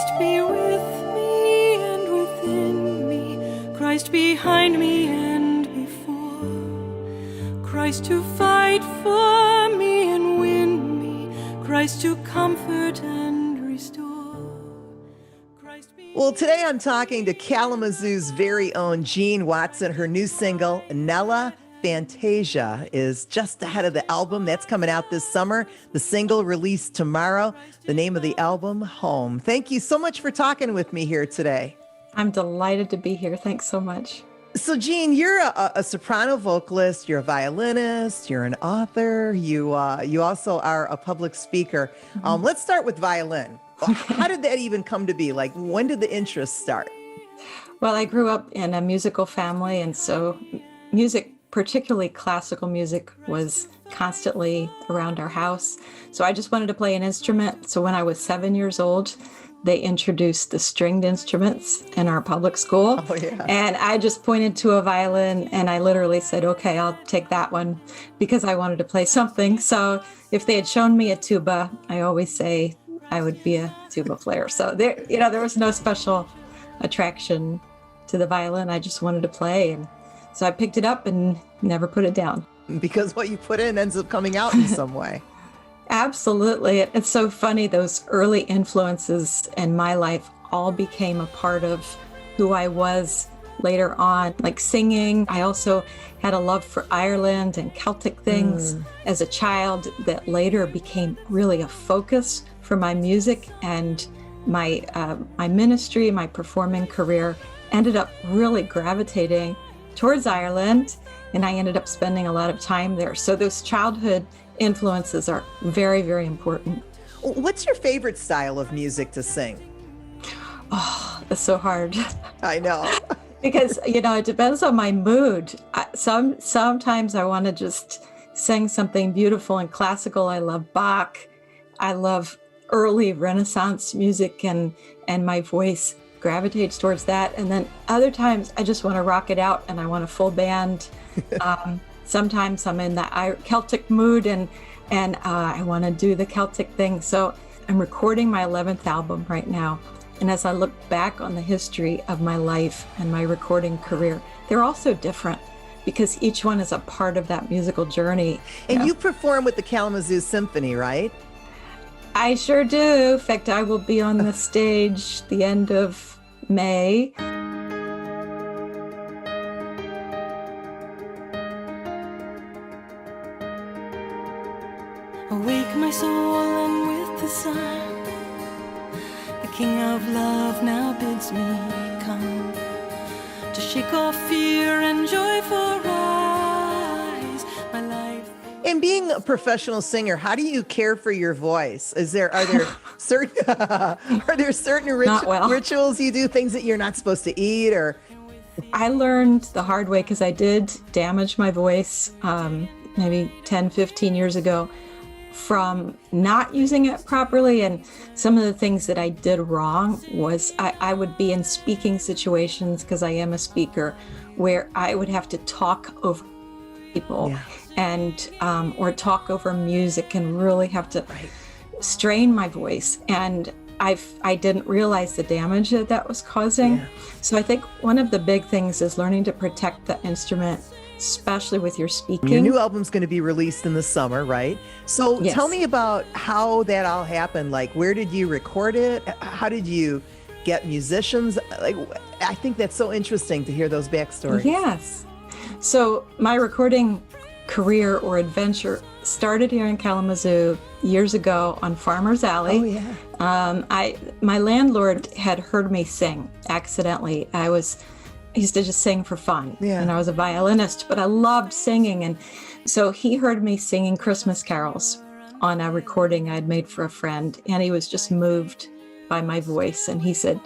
Christ be with me and within me, Christ behind me and before, Christ to fight for me and win me, Christ to comfort and restore. Well, today I'm talking to Kalamazoo's very own Jean Watson. Her new single, Nella Fantasia, is just ahead of the album that's coming out this summer. The single released tomorrow. The name of the album, Home. Thank you so much for talking with me here today. I'm delighted to be here. Thanks so much. So, Jean, you're a soprano vocalist, you're a violinist, you're an author, you also are a public speaker. Let's start with violin. How did that even come to be? Like, when did the interest start? Well, I grew up in a musical family, and so music, particularly classical music, was constantly around our house. So I just wanted to play an instrument. So when I was 7 years old, they introduced the stringed instruments in our public school. Oh, yeah. And I just pointed to a violin and I literally said, okay, I'll take that one, because I wanted to play something. So if they had shown me a tuba, I always say I would be a tuba player. So there was no special attraction to the violin. I just wanted to play. And so I picked it up and never put it down. Because what you put in ends up coming out in some way. Absolutely. It's so funny. Those early influences in my life all became a part of who I was later on, like singing. I also had a love for Ireland and Celtic things as a child that later became really a focus for my music, and my ministry, my performing career ended up really gravitating towards Ireland, and I ended up spending a lot of time there. So those childhood influences are very, very important. What's your favorite style of music to sing? Oh, that's so hard. I know. Because, it depends on my mood. Sometimes I want to just sing something beautiful and classical. I love Bach. I love early Renaissance music, and my voice gravitates towards that. And then other times I just want to rock it out and I want a full band. Sometimes I'm in the Celtic mood and I want to do the Celtic thing. So I'm recording my 11th album right now. And as I look back on the history of my life and my recording career, they're all so different because each one is a part of that musical journey. And you perform with the Kalamazoo Symphony, right? I sure do. In fact, I will be on the stage the end of May. Awake my soul, and with the sun, the King of love now bids me come, to shake off fear and joyful rise, my life. And being a professional singer, how do you care for your voice? Are there certain rituals you do, things that you're not supposed to eat? Or I learned the hard way, because I did damage my voice maybe 10, 15 years ago from not using it properly. And some of the things that I did wrong was I would be in speaking situations, because I am a speaker, where I would have to talk over people. Yeah. And or talk over music and really have to strain my voice. And I didn't realize the damage that was causing. Yeah. So I think one of the big things is learning to protect the instrument, especially with your speaking. Your new album's going to be released in the summer, right? So Tell me about how that all happened. Like, where did you record it? How did you get musicians? Like, I think that's so interesting to hear those backstories. Yes. So my recording career or adventure started here in Kalamazoo years ago on Farmer's Alley. Oh, yeah. My landlord had heard me sing accidentally. I used to just sing for fun. Yeah. And I was a violinist, but I loved singing. And so he heard me singing Christmas carols on a recording I'd made for a friend. And he was just moved by my voice. And he said,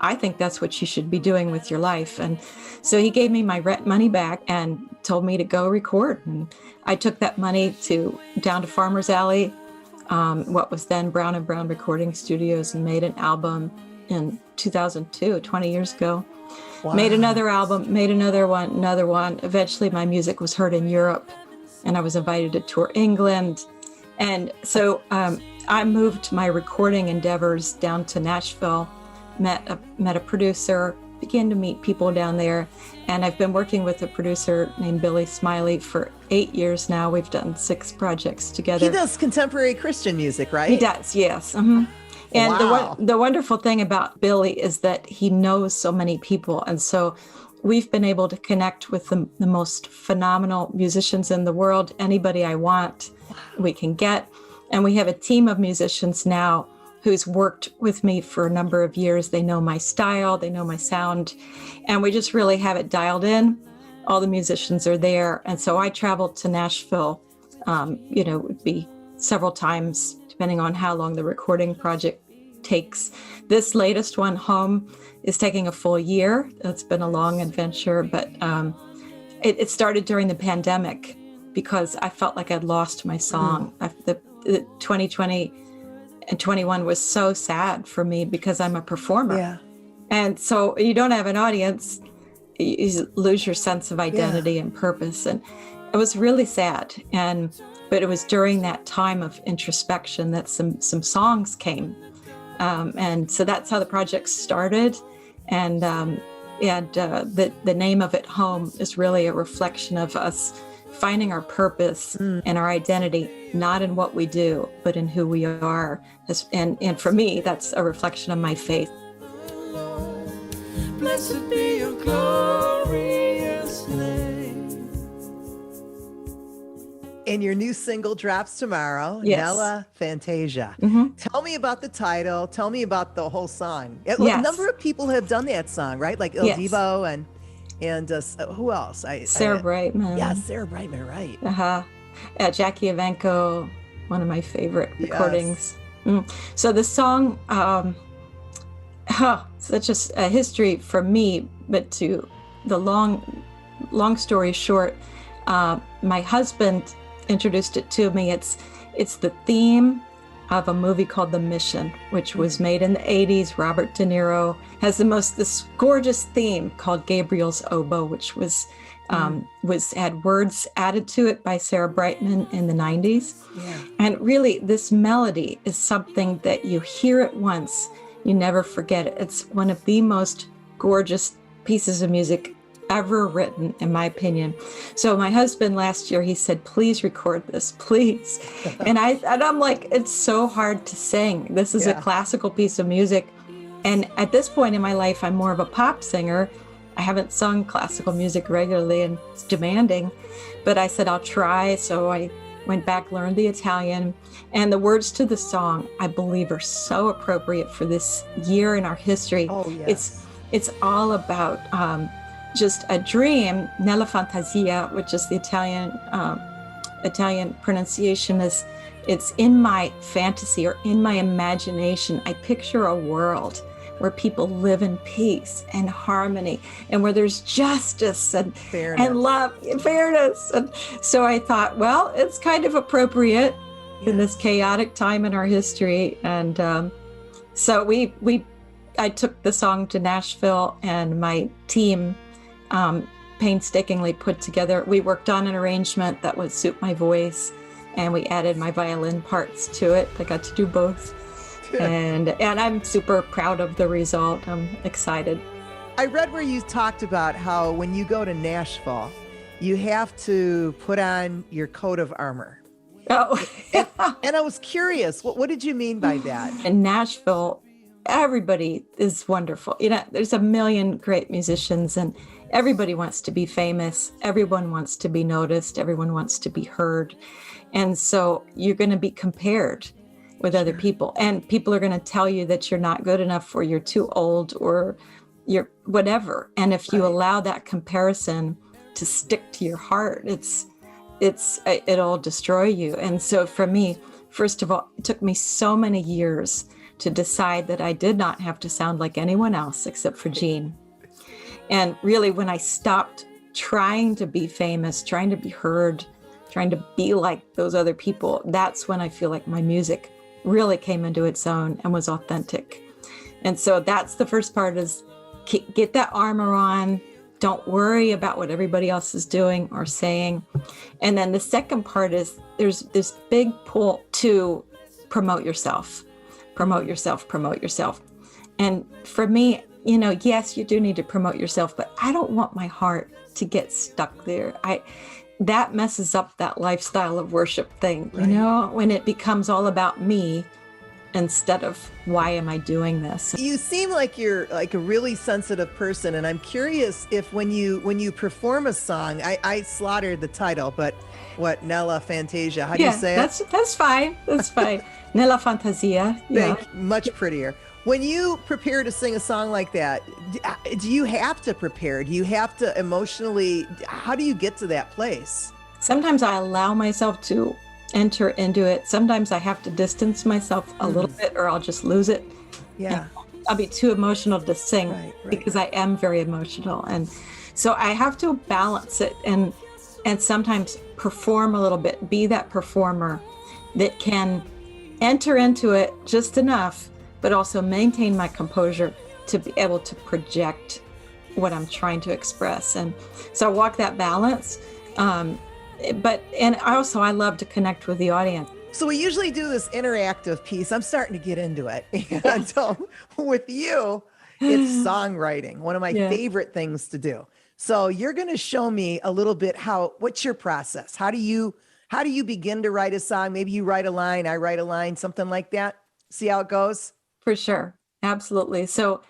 I think that's what you should be doing with your life. And so he gave me my rent money back and told me to go record. And I took that money down to Farmer's Alley, what was then Brown and Brown Recording Studios, and made an album in 2002, 20 years ago. Wow. Made another album, made another one. Eventually my music was heard in Europe, and I was invited to tour England. And so I moved my recording endeavors down to Nashville, met a producer, began to meet people down there. And I've been working with a producer named Billy Smiley for 8 years now. We've done 6 projects together. He does contemporary Christian music, right? He does, yes. Mm-hmm. And wow. the wonderful thing about Billy is that he knows so many people. And so we've been able to connect with the most phenomenal musicians in the world. Anybody I want, we can get. And we have a team of musicians now who's worked with me for a number of years. They know my style, they know my sound, and we just really have it dialed in. All the musicians are there. And so I traveled to Nashville, it would be several times, depending on how long the recording project takes. This latest one, Home, is taking a full year. It's been a long adventure, but it started during the pandemic because I felt like I'd lost my song. The 2020 and 21 was so sad for me because I'm a performer. Yeah. And so you don't have an audience, you lose your sense of identity and purpose. And it was really sad. But it was during that time of introspection that some songs came. And so that's how the project started. And the name of it, Home, is really a reflection of us finding our purpose and our identity, not in what we do, but in who we are. And for me, that's a reflection of my faith. Blessed be your glorious name. And your new single drops tomorrow, Yes. Nella Fantasia. Mm-hmm. Tell me about the title. Tell me about the whole song. A Yes. number of people have done that song, right? Like Il Yes. Divo and who else? Sarah Brightman. Yeah, Sarah Brightman, right. Jackie Evancho, one of my favorite recordings. So the song, such a history for me, but to the long story short, my husband introduced it to me. It's the theme of a movie called The Mission, which was made in the 80s. Robert De Niro has this gorgeous theme called Gabriel's Oboe, which had words added to it by Sarah Brightman in the 90s. Yeah. And really, this melody is something that you hear it once, you never forget it. It's one of the most gorgeous pieces of music ever written, in my opinion. So my husband last year, he said, please record this, please. and I'm like, it's so hard to sing. This is a classical piece of music. And at this point in my life, I'm more of a pop singer. I haven't sung classical music regularly and it's demanding, but I said, I'll try. So I went back, learned the Italian, and the words to the song, I believe, are so appropriate for this year in our history. Oh, yes. It's all about just a dream. Nella Fantasia, which is the Italian pronunciation, it's in my fantasy or in my imagination. I picture a world where people live in peace and harmony and where there's justice and love and fairness. And so I thought, well, it's kind of appropriate in this chaotic time in our history. And so I took the song to Nashville, and my team painstakingly put together. We worked on an arrangement that would suit my voice, and we added my violin parts to it. I got to do both. and I'm super proud of the result. I'm excited. I read where you talked about how when you go to Nashville, you have to put on your coat of armor. Oh, and I was curious, what did you mean by that? In Nashville, everybody is wonderful. There's a million great musicians, and everybody wants to be famous. Everyone wants to be noticed. Everyone wants to be heard. And so you're going to be compared with other people, and people are going to tell you that you're not good enough, or you're too old, or you're whatever. And if you allow that comparison to stick to your heart, it'll destroy you. And so for me, first of all, it took me so many years to decide that I did not have to sound like anyone else except for Gene. And really, when I stopped trying to be famous, trying to be heard, trying to be like those other people, that's when I feel like my music really came into its own and was authentic. And so that's the first part, is get that armor on. Don't worry about what everybody else is doing or saying. And then the second part is there's this big pull to promote yourself, promote yourself, promote yourself. And for me, yes, you do need to promote yourself, but I don't want my heart to get stuck there. That messes up that lifestyle of worship thing, Right. when it becomes all about me instead of why am I doing this? You seem like you're like a really sensitive person, and I'm curious if when you perform a song, I slaughtered the title, but what, Nella Fantasia? How do you say it? That's fine. That's fine. Nella Fantasia. Yeah. Much prettier. When you prepare to sing a song like that, do you have to prepare? Do you have to emotionally? How do you get to that place? Sometimes I allow myself to enter into it. Sometimes I have to distance myself a little bit, or I'll just lose it. Yeah. And I'll be too emotional to sing Right. because I am very emotional. And so I have to balance it and sometimes perform a little bit, be that performer that can enter into it just enough, but also maintain my composure to be able to project what I'm trying to express. And so I walk that balance. And also I love to connect with the audience. So we usually do this interactive piece. I'm starting to get into it. And with you, it's songwriting, one of my favorite things to do. So you're going to show me a little bit what's your process? How do you begin to write a song? Maybe you write a line, I write a line, something like that. See how it goes? For sure. Absolutely. So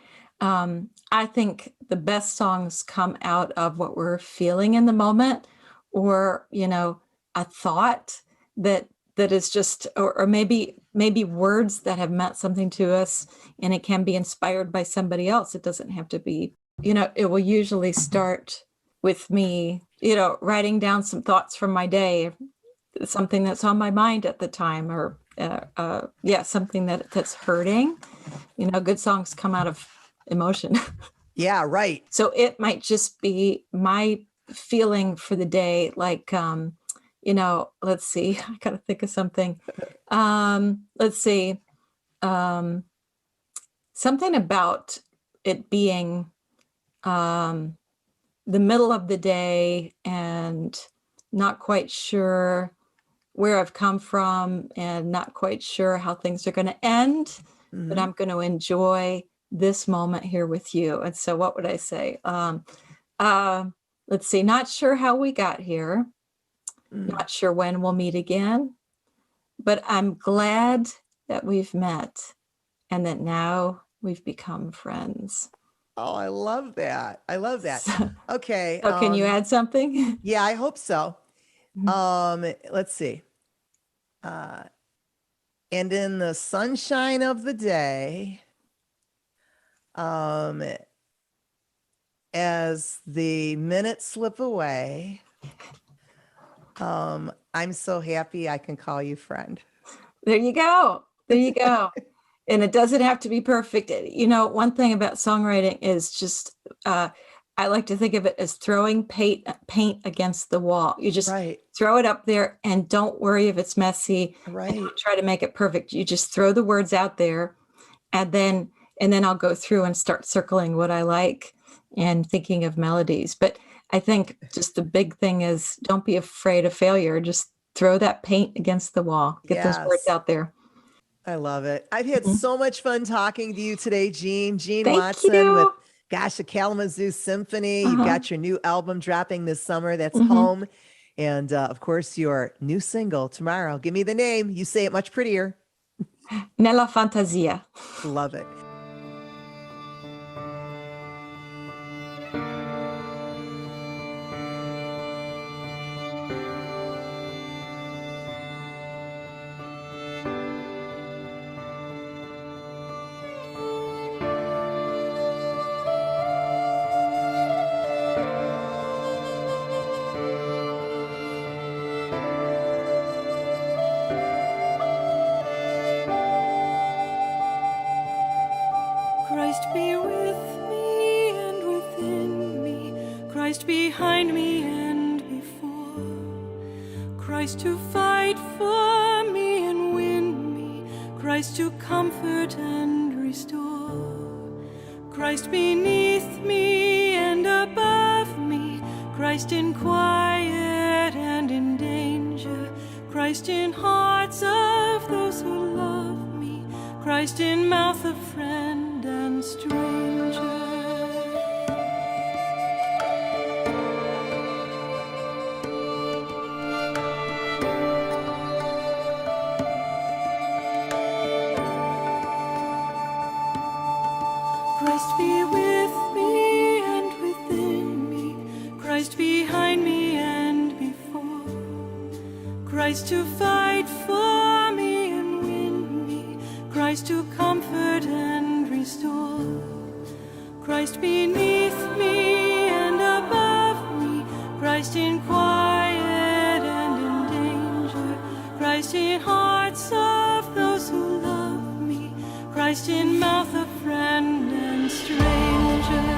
I think the best songs come out of what we're feeling in the moment, or, a thought that is just, or maybe words that have meant something to us, and it can be inspired by somebody else. It doesn't have to be, it will usually start with me, writing down some thoughts from my day, something that's on my mind at the time, or something that's hurting. Good songs come out of emotion. Yeah, right. So it might just be my feeling for the day, like, let's see, I gotta think of something. Let's see, something about it being the middle of the day and not quite sure where I've come from and not quite sure how things are going to end, but I'm going to enjoy this moment here with you. And so what would I say? Let's see, not sure how we got here, not sure when we'll meet again, but I'm glad that we've met and that now we've become friends. Oh, I love that. I love that. Okay. So can you add something? Yeah, I hope so. Let's see. And in the sunshine of the day, as the minutes slip away, I'm so happy I can call you friend. There you go. There you go. And it doesn't have to be perfect. One thing about songwriting is just, I like to think of it as throwing paint against the wall. You just throw it up there and don't worry if it's messy. Right. And don't try to make it perfect. You just throw the words out there, and then I'll go through and start circling what I like and thinking of melodies. But I think just the big thing is don't be afraid of failure. Just throw that paint against the wall. Get those words out there. I love it. I've had so much fun talking to you today, Jean. Jean Thank Watson you. with the Kalamazoo Symphony. You've got your new album dropping this summer. That's Home. And of course, your new single tomorrow. Give me the name. You say it much prettier. Nella Fantasia. Love it. Christ be with me and within me, Christ behind me and before, Christ to fight for me and win me, Christ to comfort and restore, Christ beneath me and above me, Christ in quiet and in danger, Christ in hearts of those who love Christ in mouth of friend and stranger. Christ be with me and within me, Christ behind me and before, Christ to fight for me and win me, Christ to comfort and restore, Christ beneath me and above me, Christ in quiet and in danger, Christ in hearts of those who love me, Christ in mouth of friend and stranger.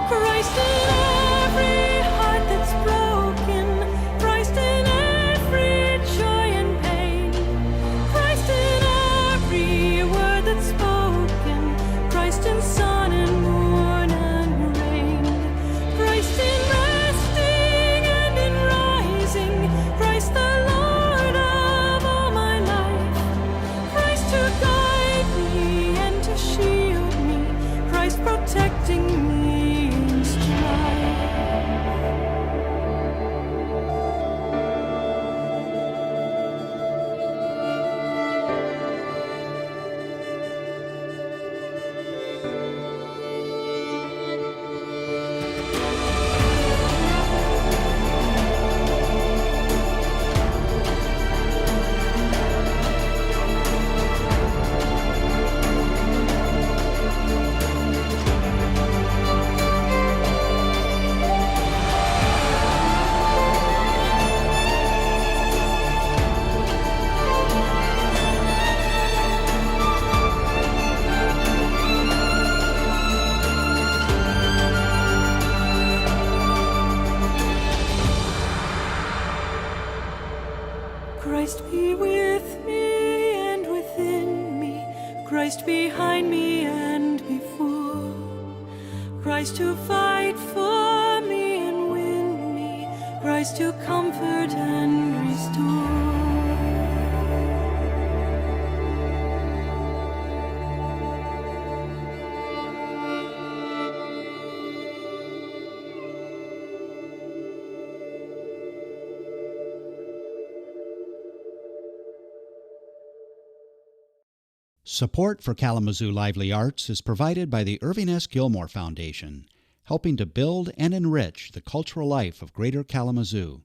Christ in every heart that's broken, Christ in every joy and pain, Christ in every word that's spoken, Christ in sun and moon and rain, Christ in resting and in rising, Christ the Lord of all my life, Christ to guide me and to shield me, Christ protecting me. Christ be with me and within me, Christ behind me and before, Christ to fight for me and win me, Christ to comfort and restore. Support for Kalamazoo Lively Arts is provided by the Irving S. Gilmore Foundation, helping to build and enrich the cultural life of Greater Kalamazoo.